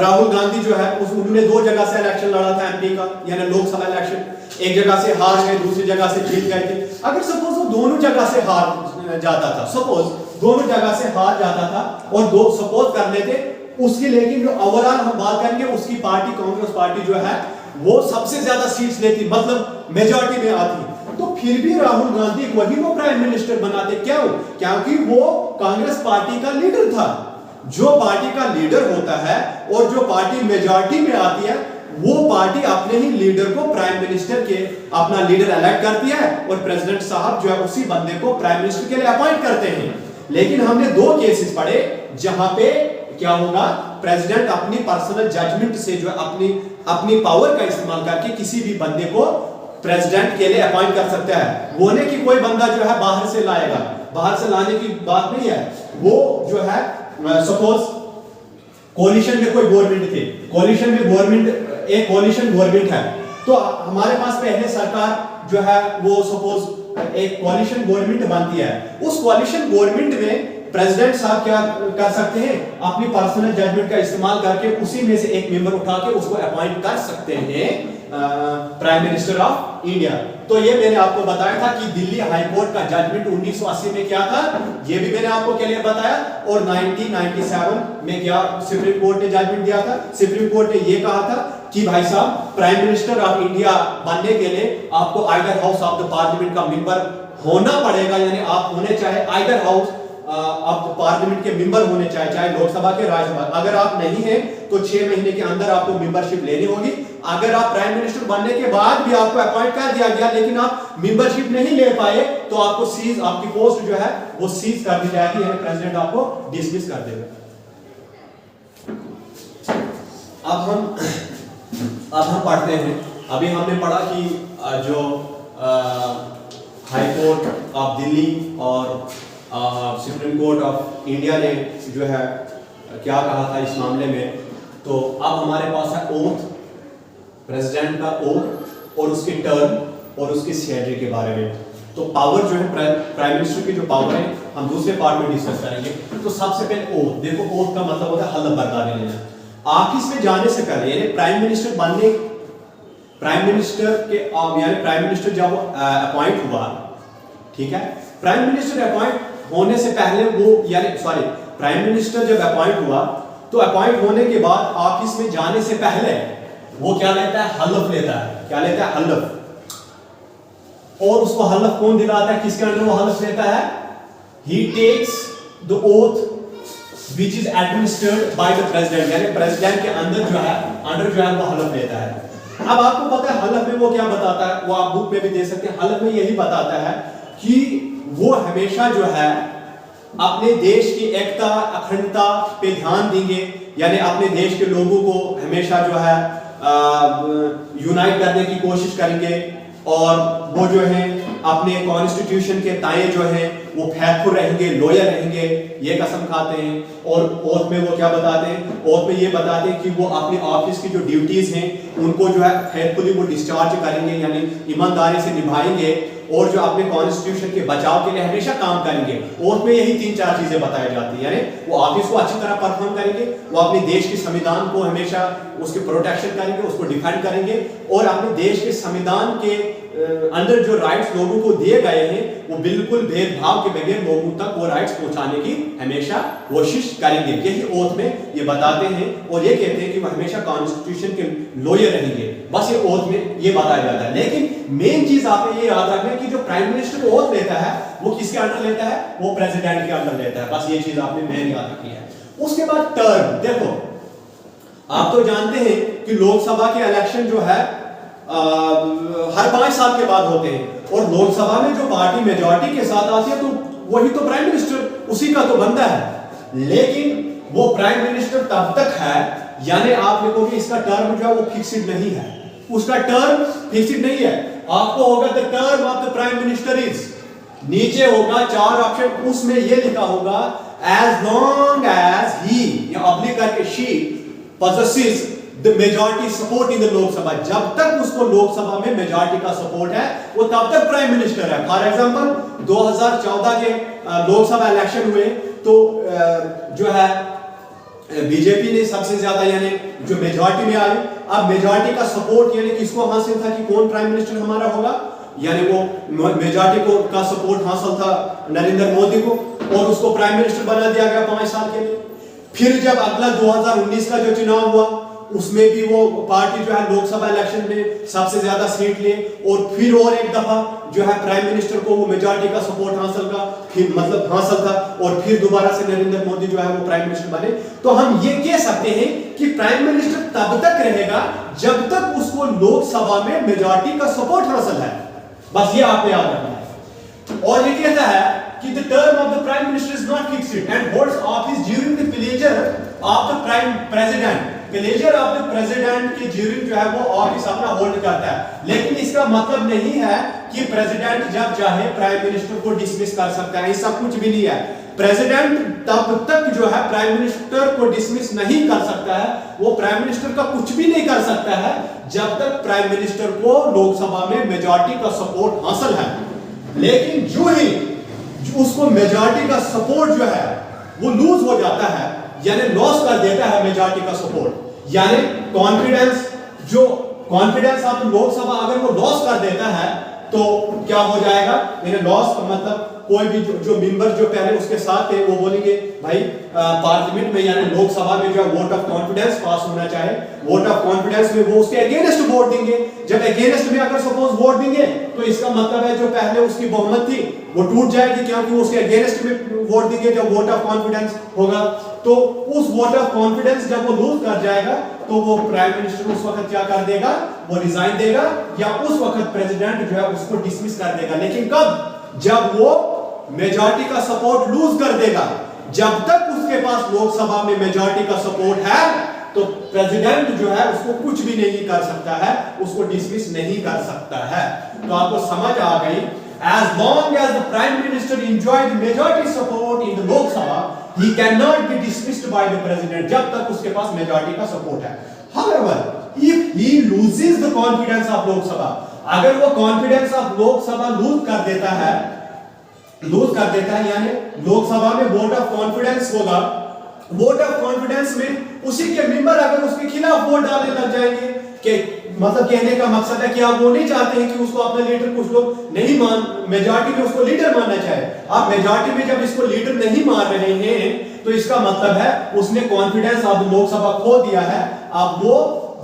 A: राहुल गांधी जो है उन्होंने 2 जगह से इलेक्शन लड़ा था एमपी का, यानी लोकसभा इलेक्शन, एक जगह से हार गए, दूसरी जगह से जीत गए थे, अगर सपोज वो दोनों जगह से हार जाता था, सपोज दोनों जगह से हार जाता था और दो सपोज कर लेते उसकी, लेकिन जो ओवरऑल हम बात करेंगे उसकी पार्टी कांग्रेस पार्टी जो है वो सबसे ज्यादा सीट्स लेती, मतलब मेजॉरिटी में आती, तो फिर भी राहुल गांधी को ही वो प्राइम मिनिस्टर बनाते। क्यों? क्योंकि वो कांग्रेस पार्टी का लीडर था। जो पार्टी का लीडर होता है और जो पार्टी मेजॉरिटी में आती है वो पार्टी अपने ही लीडर को प्राइम मिनिस्टर के अपना लीडर इलेक्ट करती है और प्रेसिडेंट साहब जो है उसी बंदे को प्राइम मिनिस्टर के लिए अपॉइंट करते हैं। लेकिन हमने दो केसेस पढ़े जहां पे क्या होगा, प्रेसिडेंट अपनी पर्सनल जजमेंट से जो है अपनी पावर का इस्तेमाल करके किसी भी बंदे को प्रेसिडेंट के लिए अपॉइंट कर सकता है। वो नहीं कि कोई बंदा जो है बाहर से लाएगा, बाहर से लाने की बात नहीं है। वो जो है सपोज कोलिशन में कोई गवर्नमेंट थे, कोलिशन में गवर्नमेंट एक कोलिशन गवर्नमेंट है, तो हमारे पास पहले सरकार जो है वो सपोज एक कोलिशन गवर्नमेंट बनती है। उस कोलिशन गवर्नमेंट में प्रेसिडेंट साहब क्या कर सकते हैं, अपनी पर्सनल जजमेंट का इस्तेमाल करके उसी में से एक मेंबर उठा के उसको अपॉइंट कर सकते हैं प्राइम मिनिस्टर ऑफ इंडिया। तो ये मैंने आपको बताया था कि दिल्ली हाई कोर्ट का जजमेंट 1980 में क्या था, ये भी मैंने आपको क्या लिए बताया, और 1997 में क्या सुप्रीम कोर्ट ने जजमेंट दिया था। सुप्रीम कोर्ट ने ये कहा था कि भाई साहब प्राइम मिनिस्टर ऑफ इंडिया बनने के लिए आपको either house of the parliament का मेंबर होना पड़ेगा, यानी आप होने चाहे आइदर हाउस आप पार्लियामेंट के मेंबर होने चाहे लोकसभा के राज्यसभा। अगर आप नहीं हैं तो 6 महीने के अंदर आपको मेंबरशिप लेनी होगी। अगर आप प्राइम मिनिस्टर बनने के बाद भी आपको अपॉइंट कर दिया गया लेकिन आप मेंबरशिप नहीं ले पाए तो आपको सीज, आपकी पोस्ट जो है वो सीज कर दी जाएगी, यानी प्रेसिडेंट आपको डिसमिस कर देगा। अब हम पढ़ते हैं, अभी हमने पढ़ा कि जो हाई कोर्ट ऑफ दिल्ली और सुप्रीम कोर्ट ऑफ इंडिया ने जो है क्या कहा था इस मामले में। तो अब हमारे पास है ओथ, प्रेसिडेंट का ओथ और उसकी टर्म और उसकी सैलरी के बारे में। तो पावर जो है प्राइम मिनिस्टर की जो पावर है हम दूसरे पार्ट में डिस्कस करेंगे। तो सबसे पहले ओथ, देखो ओथ का मतलब होता है हलफ बरदाने लेना। ऑफिस में जाने से पहले यानी प्राइम मिनिस्टर बनने, प्राइम मिनिस्टर के यानी प्राइम मिनिस्टर जब अपॉइंट हुआ, ठीक है, प्राइम मिनिस्टर अपॉइंट होने से पहले वो यानी सॉरी प्राइम मिनिस्टर जब अपॉइंट हुआ तो अपॉइंट होने के बाद ऑफिस में जाने से पहले वो क्या लेता है, हलफ लेता है। क्या लेता है? हलफ। और उसको हलफ कौन दिलाता है, किसके अंडर वो हलफ लेता है? He takes the oath which is administered by the president, यानी प्रेसिडेंट के अंदर जो है वो हलफ लेता है। अब आपको पता है हलफ में वो क्या बताता है, वो आप बुक में भी दे सकते हैं। हलफ में यही बताता है कि वो हमेशा जो है अपने देश की एकता अखंडता पे ध्यान देंगे, यानी अपने देश के लोगों को हमेशा जो है यूनाइट करने की कोशिश करेंगे और वो जो है अपने कॉन्स्टिट्यूशन के ताए जो है वो फैथफुल रहेंगे, लॉयल रहेंगे, ये कसम खाते हैं। और ओथ में वो क्या बताते हैं, ओथ में ये बताते हैं कि वो अपने ऑफिस की जो ड्यूटीज हैं उनको जो है फैथफुली वो डिस्चार्ज करेंगे, यानी ईमानदारी से निभाएंगे और जो अपने कॉन्स्टिट्यूशन के बचाव के लिए हमेशा काम करेंगे। ओथ में यही 3-4 चीजें बताई जाती है, यानी वो ऑफिस को अच्छी तरह परफॉर्म करेंगे, वो अपने देश के संविधान को हमेशा उसकी प्रोटेक्शन करेंगे, उसको डिफेंड करेंगे और अपने देश के संविधान के अंदर जो राइट्स लोगों को दिए गए हैं वो बिल्कुल भेदभाव के बगैर लोगों तक वो राइट्स पहुंचाने की हमेशा कोशिश करेंगे। यही ओथ में ये बताते हैं और ये कहते हैं कि वो हमेशा कॉन्स्टिट्यूशन के लॉयर रहेंगे। बस ये ओथ में ये बताया जाता है। लेकिन मेन चीज आपने ये याद रखना है कि जो प्राइम मिनिस्टर ओथ लेता है वो किसके अंडर लेता है, वो प्रेसिडेंट के अंडर लेता है। बस ये चीज आपने मेन याद रखनी है। उसके बाद टर्म, देखो आप तो जानते हैं कि लोकसभा के इलेक्शन जो है हर 5 साल के बाद होते हैं और लोकसभा में जो पार्टी मेजॉरिटी के साथ आती है तो वही तो प्राइम मिनिस्टर उसी का तो बनता है। लेकिन वो प्राइम मिनिस्टर तब तक है, यानी आप देखोगे इसका टर्म जो है वो फिक्स्ड नहीं है, उसका टर्म फिक्स्ड नहीं है। आपको होगा the term of the prime minister is, नीचे होगा 4 ऑप्शन, उसमें ये लिखा होगा एज लॉन्ग एज ही या ऑब्लिक करके she possesses the majority support in the Lok Sabha, जब तक उसको लोकसभा में मेजॉरिटी का सपोर्ट है वो तब तक प्राइम मिनिस्टर है। फॉर एग्जांपल 2014 के लोकसभा इलेक्शन हुए तो जो है बीजेपी ने सबसे ज्यादा यानी जो मेजॉरिटी में आई अब मेजॉरिटी का सपोर्ट यानी किसको हासिल था कि कौन प्राइम मिनिस्टर हमारा होगा, यानी वो मेजॉरिटी को का सपोर्ट हासिल था नरेंद्र मोदी को, और उसको प्राइम मिनिस्टर बना दिया गया 5 साल के लिए। फिर जब अगला 2019 का जो चुनाव हुआ उसमें भी वो पार्टी जो है लोकसभा इलेक्शन में सबसे ज्यादा सीट लिए, और फिर और एक दफा जो है प्राइम मिनिस्टर को वो मेजॉरिटी का सपोर्ट हासिल का फिर मतलब हासिल था, और फिर दोबारा से नरेंद्र मोदी जो है वो प्राइम मिनिस्टर बने। तो हम ये कह सकते हैं कि प्राइम मिनिस्टर तब तक रहेगा जब तक उसको लोकसभा में मेजॉरिटी का सपोर्ट हासिल है, बस ये आपको याद रखना है। और ये कहता है कि the term of the prime minister is not fixed and holds office during the pleasure of the prime president। pleasure of the president के during जो है वो ऑफिस अपना होल्ड करता है, लेकिन इसका मतलब नहीं है कि प्रेसिडेंट जब चाहे प्राइम मिनिस्टर को डिसमिस कर सकता है, ऐसा कुछ भी नहीं है। प्रेसिडेंट तब तक जो है प्राइम मिनिस्टर को डिसमिस नहीं कर सकता है, वो प्राइम मिनिस्टर का कुछ भी नहीं कर सकता है जब तक प्राइम मिनिस्टर को लोकसभा में मेजॉरिटी का सपोर्ट हासिल है। लेकिन जो ही उसको मेजॉरिटी का सपोर्ट जो है वो लूज हो जाता है, यानी लॉस कर देता है मेजॉरिटी का सपोर्ट, यानी कॉन्फिडेंस आप लोकसभा अगर वो लॉस कर देता है तो क्या हो जाएगा, मेरे लॉस का मतलब कोई भी जो मेंबर जो पहले उसके साथ थे वो बोलेंगे भाई पार्लियामेंट में यानी लोकसभा में जो वोट ऑफ कॉन्फिडेंस पास होना चाहिए, वोट ऑफ कॉन्फिडेंस में वो उसके अगेंस्ट वोट देंगे। जब अगेंस्ट में अगर सपोज वोट देंगे तो इसका मतलब है जो पहले उसकी बहुमत थी वो टूट जाएगी, क्योंकि वो उसके अगेंस्ट में वोट देंगे जब वोट ऑफ कॉन्फिडेंस होगा। तो उस वोट ऑफ कॉन्फिडेंस जब वो लूज कर जाएगा तो वो प्राइम मिनिस्टर उस वक्त क्या कर देगा, वो रिजाइन देगा, या उस वक्त प्रेसिडेंट जो है उसको डिसमिस कर देगा। लेकिन कब, जब वो मेजॉरिटी का सपोर्ट लूज कर देगा। जब तक उसके पास लोकसभा में मेजॉरिटी का सपोर्ट है तो प्रेसिडेंट जो है उसको कुछ भी नहीं कर सकता है, उसको डिसमिस नहीं कर सकता है। तो आपको समझ आ गई, as long as the prime minister enjoys majority support in the Lok Sabha, he cannot be dismissed by the president, जब तक उसके पास मेजॉरिटी का सपोर्ट है। However, if he loses the confidence of Lok Sabha, अगर वो confidence of Lok Sabha loose कर देता है यानी लोकसभा में वोट ऑफ कॉन्फिडेंस होगा, वोट ऑफ कॉन्फिडेंस में उसी के मेंबर अगर उसके खिलाफ वोट डालने लग जाएंगे, कि मतलब कहने का मकसद है कि आप वो नहीं चाहते हैं कि उसको अपना लीडर, कुछ लोग नहीं मेजॉरिटी में उसको लीडर मानना चाहे, आप मेजॉरिटी में जब इसको लीडर नहीं मान रहे हैं तो इसका मतलब है उसने कॉन्फिडेंस अब लोकसभा खो दिया है, अब वो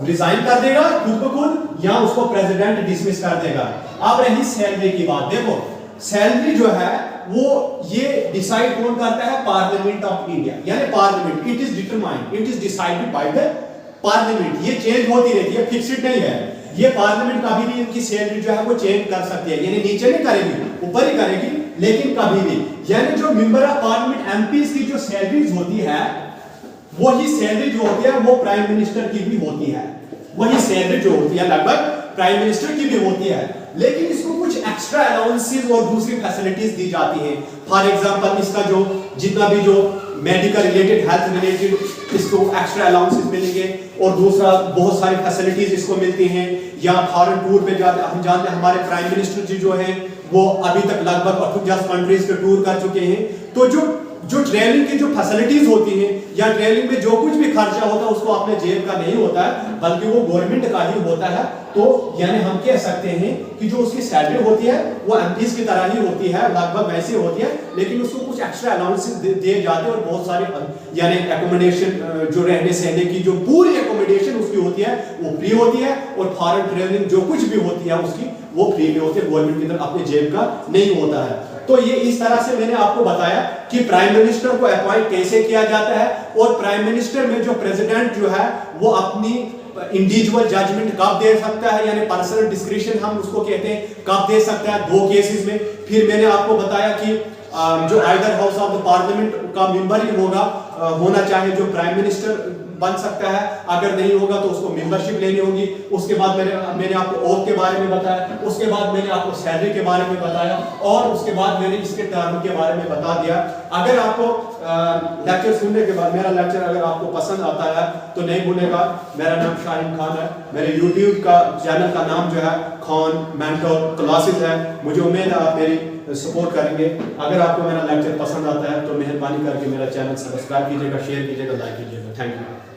A: रिजाइन कर देगा खुद को खुद, या उसको प्रेसिडेंट डिसमिस कर देगा। अब रही सैलरी की बात, देखो सैलरी जो है वो ये डिसाइड कौन करता है, पार्लियामेंट ऑफ इंडिया, यानी parliament, it is determined, it is decided by the parliament. ये चेंज होती रहती है, फिक्स्ड नहीं है। ये पार्लियामेंट कभी भी इनकी सैलरी जो है वो चेंज कर सकती है, यानी नीचे नहीं करेगी, ऊपर ही करेगी, लेकिन कभी भी, यानी जो मेंबर ऑफ पार्लियामेंट एमपीज की जो सैलरीज होती है वही सैलरी जो होती है वो प्राइम मिनिस्टर की भी होती है, वही सैलरी जो होती है लगभग प्राइम मिनिस्टर की भी होती है, लेकिन इसको कुछ एक्स्ट्रा अलाउंसेस और दूसरी फैसिलिटीज दी जाती हैं। फॉर एग्जांपल इसका जो जितना भी जो मेडिकल रिलेटेड, हेल्थ रिलेटेड, इसको एक्स्ट्रा अलाउंसेस मिलेंगे, और दूसरा बहुत सारी फैसिलिटीज इसको मिलती हैं। या फॉरेन टूर पे जाते, हम जानते हैं हमारे प्राइम मिनिस्टर जी जो हैं वो अभी तक लगभग 58 कंट्रीज पे टूर कर चुके हैं। तो जो ट्रेनिंग की जो फैसिलिटीज होती हैं या ट्रेनिंग में जो कुछ भी खर्चा होता है उसको अपने जेब का नहीं होता है, बल्कि वो गवर्नमेंट का ही होता है। तो यानी हम कह सकते हैं कि जो उसकी सैलरी होती है वो एमपीज की तरह ही होती है, लगभग वैसी होती है, लेकिन उसको कुछ एक्स्ट्रा अलाउंसेस दिए जाते हैं, और बहुत सारे यानी एकोमोडेशन, जो रहने सहने की जो पूरी एकोमोडेशन उसकी होती है वो फ्री होती है, और फॉरेन ट्रेवलिंग जो कुछ भी होती है उसकी वो फ्री में होती है, गवर्नमेंट की तरफ अपने जेब का नहीं होता है। तो ये इस तरह से मैंने आपको बताया कि प्राइम मिनिस्टर को अपॉइंट कैसे किया जाता है, और प्राइम मिनिस्टर में जो प्रेसिडेंट जो है वो अपनी इंडिविजुअल जजमेंट कब दे सकता है, यानी पर्सनल डिस्क्रिशन हम उसको कहते हैं, कब दे सकता है, 2 केसेस में। फिर मैंने आपको बताया कि जो either house of the parliament का मेंबर ही होना चाहिए जो प्राइम मिनिस्टर बन सकता है, अगर नहीं होगा तो उसको मेंबरशिप लेनी होगी। उसके बाद मैंने आपको ओथ के बारे में बताया, उसके बाद मैंने आपको सैलरी के बारे में बताया, और उसके बाद मैंने इसके टर्म के बारे में बता दिया। अगर आपको लेक्चर सुनने के बाद, मेरा लेक्चर अगर आपको पसंद आता है तो नहीं भूलेगा, मेरा नाम शाहीन खान है, मेरे यूट्यूब का चैनल का नाम जो है खान मेंटर क्लासेस है। मुझे उम्मीद है आप मेरी सपोर्ट करेंगे। अगर आपको मेरा लेक्चर पसंद आता है तो मेहरबानी करके मेरा चैनल सब्सक्राइब कीजिएगा, शेयर कीजिएगा, लाइक कीजिएगा। Thank you.